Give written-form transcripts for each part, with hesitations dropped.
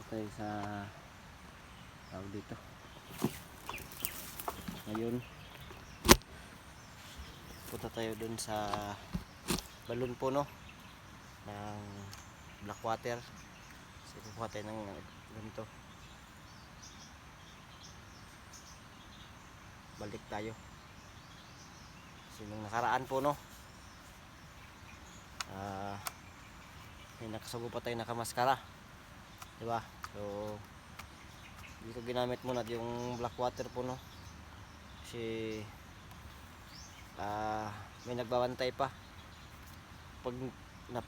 tayo sa tawag dito. Ngayon punta tayo dun sa balon puno ng Blackwater. Kasi kukuha tayo ng ganito. Balik tayo. Kasi nung nakaraan po may nakasubo pa tayo nakamaskara, diba? So hindi ko ginamit muna yung Blackwater po kasi may nagbabantay pa pag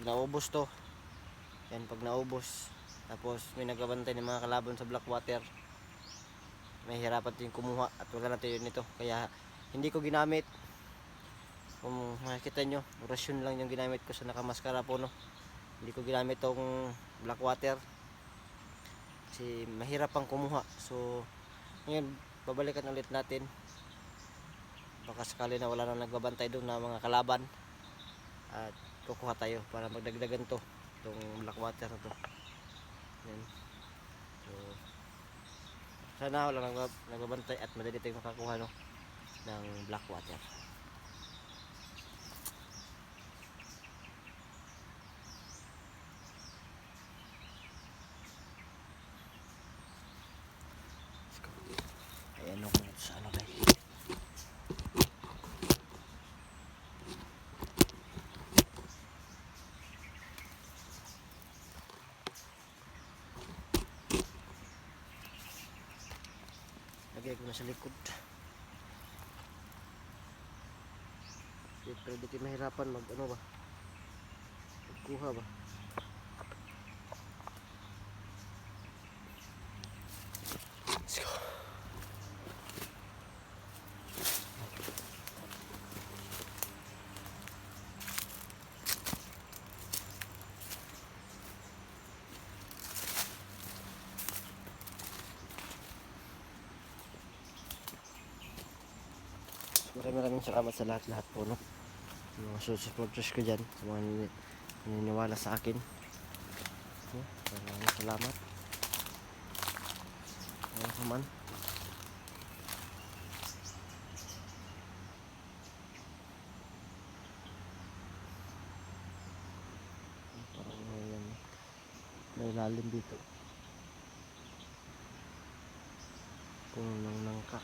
naubos to yan, pag naubos tapos may nagbabantay ng mga kalaban sa Blackwater, may hirapan tayong kumuha at wala na tayo nito, kaya hindi ko ginamit. Kung makikita nyo, orasyon lang yung ginamit ko sa nakamaskara po hindi ko ginamit tong Blackwater kasi mahirap pang kumuha. So ngayon babalikan ulit natin, baka sakali na wala nang nagbabantay doon na mga kalaban at kukuha tayo para magdagdagan to itong Blackwater na to. Yan. So sana wala nang nagbabantay at madali tayong makakuha ng Blackwater. Ayan ako sa ano guys. Lagay ko na sa likod. Pero di kayo mahirapan mag ano ba? Magkuha ba? Let's go. Maraming salamat sa lahat po mga supporters ko dyan, sa mga naniniwala sa akin. Maraming salamat. Ano ka man. Parang may lalim dito. Puno ng nangka.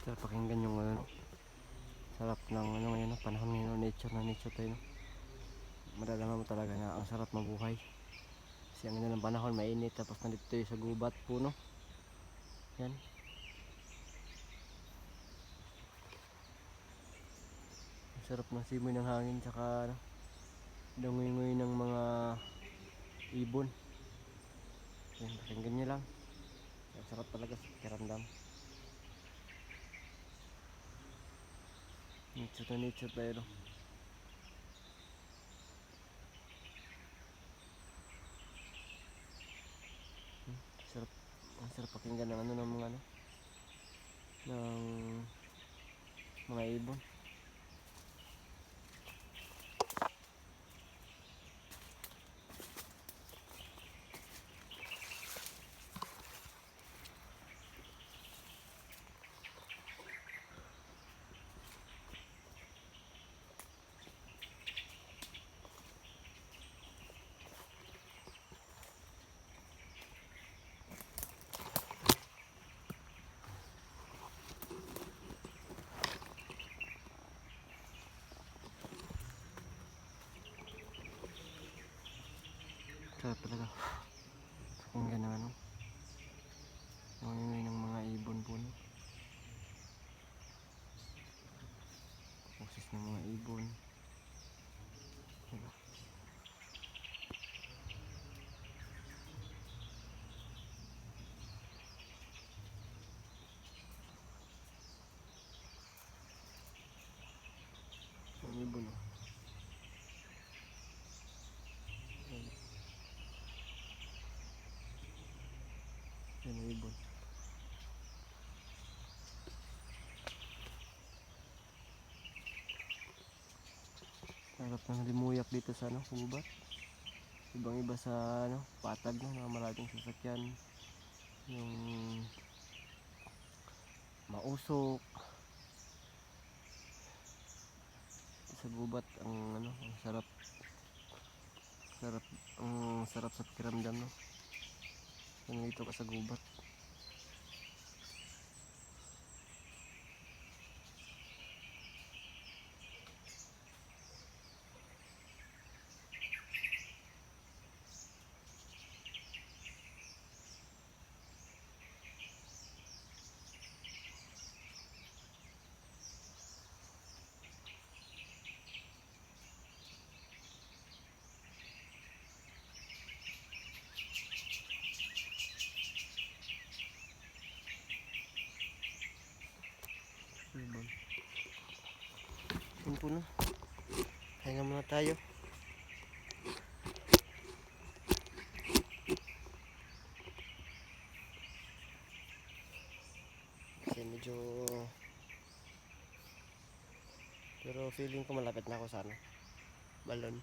Sarap pakinggan yung sarap ng ngayon, panahon ngayon, nature tayo madadama mo talaga na ang sarap mabuhay. Kasi ang ng panahon mainit, tapos nandito tayo sa gubat puno. Yan. Ang sarap ng simoy ng hangin, tsaka dangoy-ngoy ng mga ibon. Yan, pakinggan nyo lang. Ang sarap talaga sa pakiramdam. Nature tayo sarap, ang sarap pakinggan ng ng mga ibon. Sarap talaga. Pakinggan ng ano. Yung ingay ng mga ibon po, no? Boses ng mga ibon. Diba? Ang ibon, oh. Yan ang ibon. Sarap ng limuyak dito sa ano, gubat. Ibang iba sa ano, patag, no, mga malaking sasakyan. Yung mausok. Sa gubat ang ano, ang sarap. Ang sarap sa pakiramdam, no. Nandito ka sa gubat. Ibon. Yun po, no. Pahinga muna tayo. Kasi medyo, pero feeling ko malapit na ako sa ano, balon.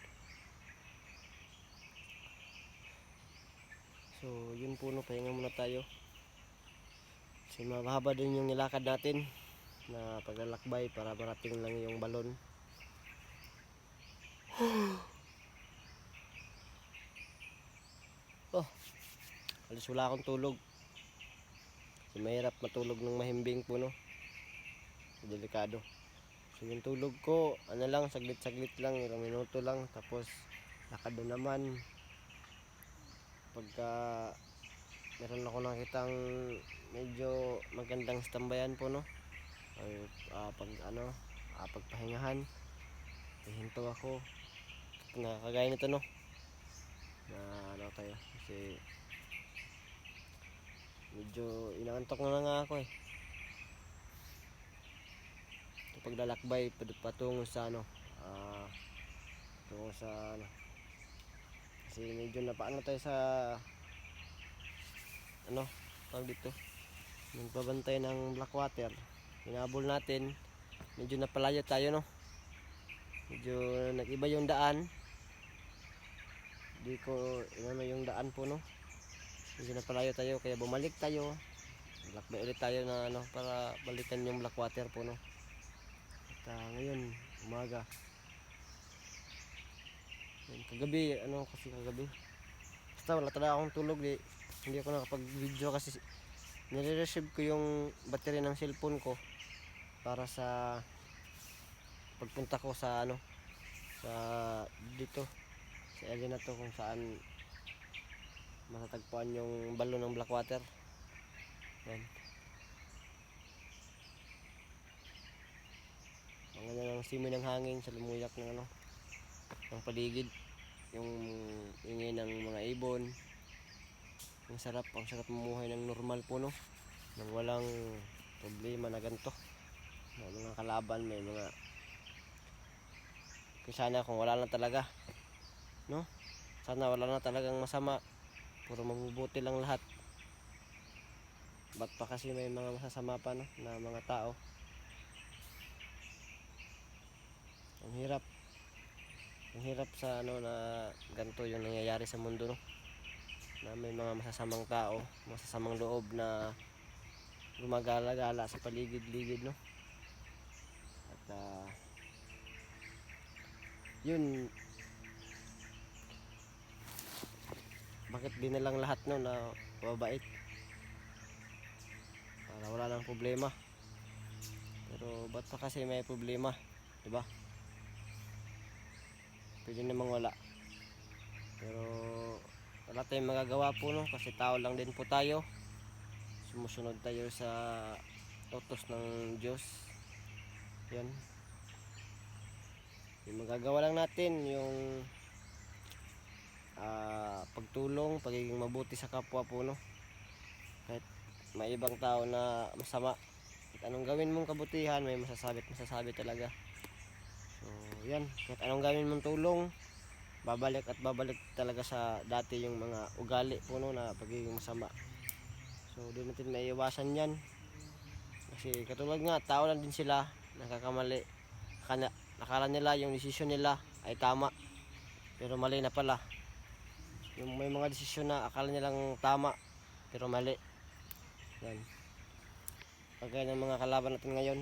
So yun po, no, pahinga muna tayo. Kasi mahaba din yung nilakad natin na paglalakbay para marating lang yung balon. Oh, alis wala akong tulog. Kasi mahirap matulog ng mahimbing po, no. Delikado. So yung tulog ko, ano lang, saglit-saglit lang, ilang minuto lang. Tapos lakad na naman. Pagka meron ako nakitang medyo magandang stambayan po, no. Ay, pagpahingahan, hihinto ako. Nakakagaya nito, no, na ano tayo, kasi medyo inaantok na nga ako eh. Paglalakbay patungo sa ano, patungo sa ano, kasi medyo napaano tayo sa ano, tawag dito, nagbabantay ng Blackwater. Hinabol natin, medyo napalayo tayo, no. Medyo nag-iba yung daan. Hindi ko inano yung daan po, no. Medyo napalayo tayo kaya bumalik tayo. Lakbay ulit tayo na ano, para balikan yung Blackwater po, no. At ngayon umaga. Kagabi, ano kasi kagabi, basta wala talaga akong tulog, hindi ako nakapag-video kasi nire-receive ko yung battery ng cellphone ko para sa pagpunta ko sa ano, sa dito sa area na to kung saan matatagpuan yung balon ng Blackwater. Yan. Ang ganda ng simoy ng hangin sa lumuyak ng ano, ng paligid, yung ingay ng mga ibon. Ang sarap mamuhay ng normal po, no, nang walang problema na ganito. May mga kalaban, may mga, kaya sana kung wala na talaga, no, sana wala na talagang masama, puro mabubuti lang lahat. Ba't pa kasi may mga masasama pa, no, na mga tao. Ang hirap sa ano na ganito yung nangyayari sa mundo, no, na may mga masasamang tao, masasamang loob na gumagala-gala sa paligid-ligid, no. At yun, bakit di na lang lahat, no, na mabait para wala nang problema. Pero ba't pa kasi may problema, diba? Pwede namang wala. Pero wala tayong magagawa po, no, kasi tao lang din po tayo. Sumusunod tayo sa utos ng Diyos. Yan, yung magagawa lang natin yung pagtulong, pagiging mabuti sa kapwa po, no. Kahit may ibang tao na masama, kahit anong gawin mong kabutihan, may masasabi talaga. So yan, kahit anong gawin mong tulong, babalik at babalik talaga sa dati yung mga ugali po, no, na pagiging masama. So di natin maiiwasan yan, kasi katulad nga, tao lang din sila, nakakamali. Nakala nila yung desisyon nila ay tama, pero mali na pala. Yung may mga desisyon na akala nilang tama pero mali. Yan, kagaya ng mga kalaban natin ngayon,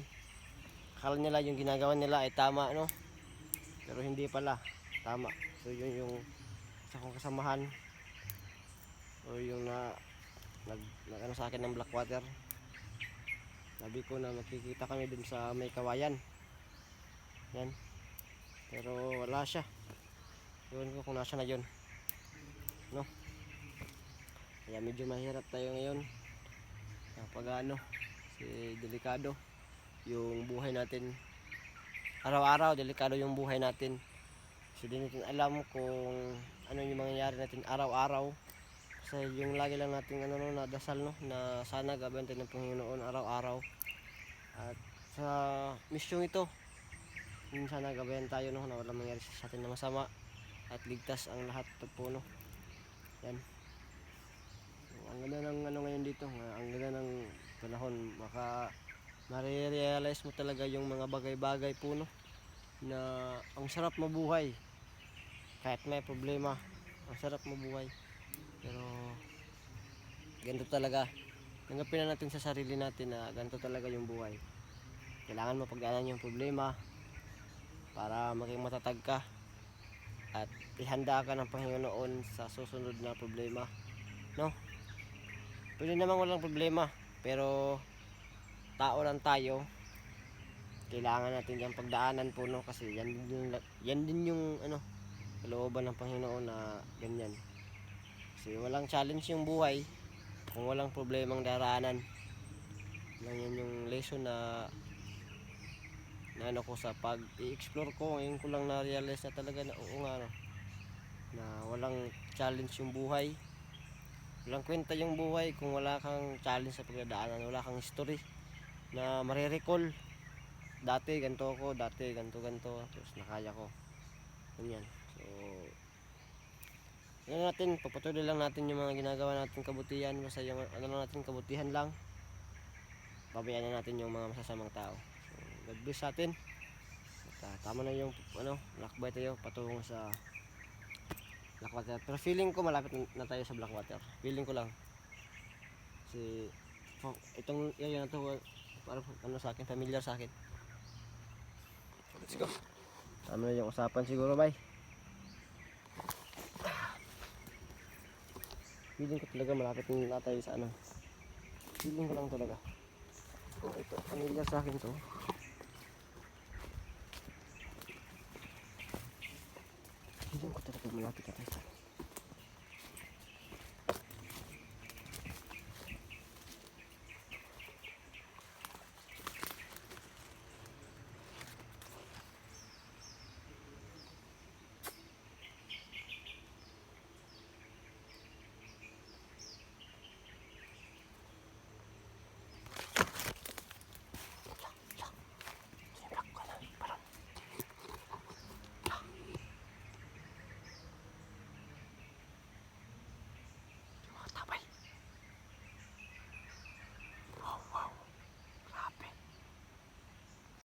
akala nila yung ginagawa nila ay tama, no, pero hindi pala tama. So yun yung isa kong kasamahan, o yung ano sa akin ng Blackwater. Sabi ko na makikita kami dun sa may kawayan. Yan, pero wala siya. Yun ko kung nasa na yun, no. Kaya medyo mahirap tayo ngayon kapag delikado yung buhay natin. Araw-araw delikado yung buhay natin. So di natin alam kung ano yung mangyayari natin araw-araw. Kasi yung lagi lang natin nadasal, no, na sana gabayan tayo ng Panginoon araw-araw. At sa misyong ito, sana gabayan tayo, no, na walang mangyari sa atin na masama at ligtas ang lahat po, no. Yan. Ang ganda ng ngayon dito, ang ganda ng panahon, marirealize mo talaga yung mga bagay-bagay po, no, na ang sarap mabuhay kahit may problema. Ang sarap mabuhay, pero ganito talaga. Tanggapin na natin sa sarili natin na ganito talaga yung buhay. Kailangan mo pagdaanan yung problema para maging matatag ka at ihanda ka ng Panginoon sa susunod na problema, no. Pwede namang walang problema, pero tao lang tayo, kailangan natin yung pagdaanan po, no, kasi yan din yung kalooban ng Panginoon na ganyan. Kasi walang challenge yung buhay kung walang problemang daraanan. Lang yan yung lesson na ko sa pag i-explore ko. Ngayon ko lang na-realize na talaga na oo nga, no, na walang challenge yung buhay. Walang kwenta yung buhay kung wala kang challenge sa pagdadaanan, wala kang history na marirecall. Dati ganito ako, dati ganito, tapos nakaya ko. Ganyan. So natin, papatuloy lang natin yung mga ginagawa natin kabutihan. Basta yung natin kabutihan lang, babayaan na natin yung mga masasamang tao. So God bless sa atin. At tama na yung lakbay tayo patungo sa Blackwater. Pero feeling ko malapit na tayo sa Blackwater. Feeling ko lang. Kasi itong area na to, parang sa akin, familiar sa akin. Let's go. Tama na yung usapan siguro, bye. Feeling ko talaga malapit na tayo sa feeling ko lang talaga. Ito, familiar sa akin to. Feeling ko talaga malapit na tayo sa